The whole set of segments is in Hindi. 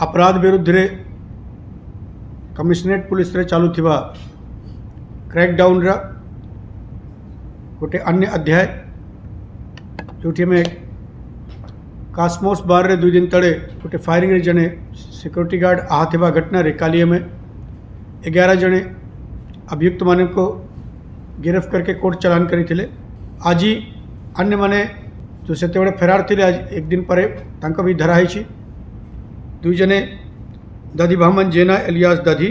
अपराध विरुद्ध रे कमिशनरेट पुलिस रे चालू थिबा क्रैकडाउन रा गोटे अन्य अध्याय जोठी में कास्मोस बार रे 2 दिन तले गोटे फायरिंग रे जने सिक्योरिटी गार्ड आहत होगा घटना रे कालिए में 11 जने अभियुक्त माने को गिरफ्त करके कोर्ट चलान करी थिले। आज अन्य माने जो से फेरार थे आज एक दिन पर तांका भी धरा है। 2 जने दधी भामन जेना एलियास दधी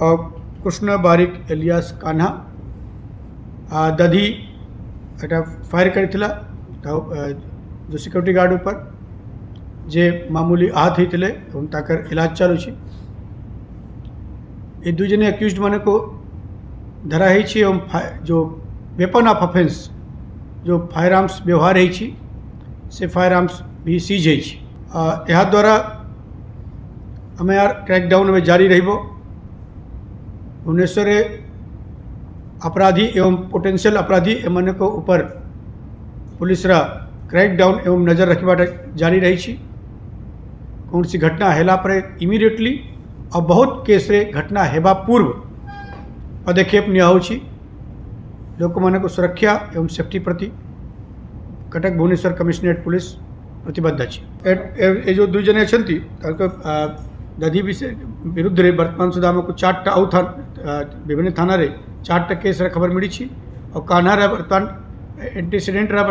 और कृष्ण बारिक एलियास कान्हा दधी एटा फायर करथिला जो सिक्योरिटी गार्ड ऊपर जे मामूली आहत होते एवं ताकर इलाज चालू है। ये 2 जने एक्यूज्ड माने को धरा है एवं जो वेपन ऑफ ऑफेंस जो फायर आर्म्स व्यवहार है से फायर आर्म्स भी सीज है। यह द्वारा हमें यार क्रैकडाउन में जारी रहिबो। भुवनेश्वर अपराधी एवं पोटेंशियल अपराधी एमने को ऊपर पुलिस रा क्रैकडाउन एवं नजर रखा जारी रही। कौन सी घटना हेला पर इमिडिएटली और बहुत केस रे घटना हेबा पूर्व पदक्षेप नियाउछि। लोक माने को सुरक्षा एवं सेफ्टी प्रति कटक भुवनेश्वर कमिशनरेट पुलिस प्रतिबद्ध अछि। ए जो 2 जने अछंती दधी विरुद्ध रे वर्तमान सुधा में को 4टा आउ था विभिन्न थाना रे 4टा केस रे खबर मिली छी और कान्हा रे वर्तमान एंटीसीडेंट रा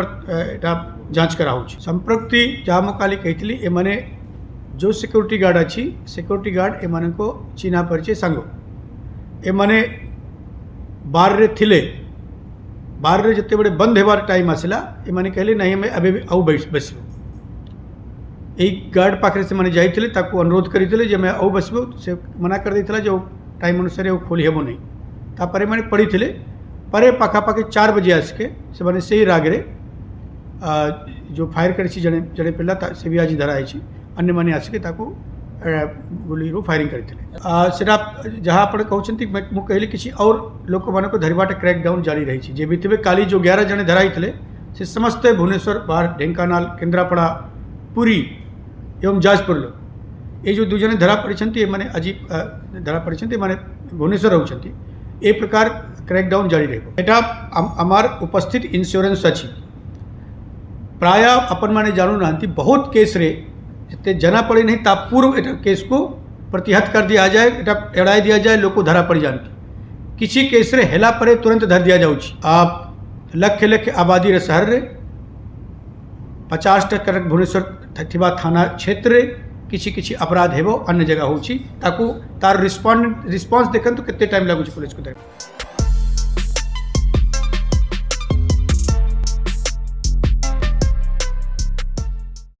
एटा जांच कराउ छी। संप्रति जहाँ मो काली कहितली ए माने जो सिक्योरिटी गार्ड अछि सिक्योरिटी गार्ड ए माने को चिन्हा परिचय सांगो ए माने बार रे थिले बार रे जते बड़े बंद हेबार टाइम आसला ए माने कहले नहीं हमें अबे आउ बसबो। एक गार्ड पाखे से मैंने जाइए ताकू अनुरोध करते जे मैं आउ बसबो से मना कर देता जो टाइम अनुसार खोली हेबो नहीं तापर मैंने पढ़ी थे पर पाखापाखि 4 बजे आसके से मैंने से ही रागरे जो फायर कर जड़े जड़े पिला से भी आज धरा है अन्य मैंने आसके ताकू गोली रू फायरिंग करते सेटा जहाँ आप कहते मुझे कहली किसी और लोक मान को धरवाटा क्रैकडाउन जारी रही जे भी थे काली जो 11 जने धराई थे से समस्त भुवनेश्वर बाहर ढेंकानाल केन्द्रापड़ा पुरी एवं जाजपुर लोग ये जो 2 जने धरा पड़ी मैंने आज धरा पड़ी मैंने भुवनेश्वर रोचे ए प्रकार क्रैकडाउन जारी रहा। आमार उपस्थित इन्स्योरेंस अच्छी प्राय अपन मैंने जानू ना बहुत केस रे जिते जना पड़ी नहीं ता पूर्व केस को प्रतिहत कर दिया जाए एड़ाई दिया जाए लोग धरा पड़ी जानती किसी केस रे हेला परे तुरंत धर दिया जाऊँ। आप लक्ष लक्ष आबादी रे शहर रे 50% भुवनेश्वर थिबा थाना क्षेत्र रे किसी किसी अपराध हेबो अन्य जगह होची ताकू तार रिस्पॉन्स देखन तो कितने टाइम लागू पुलिस को।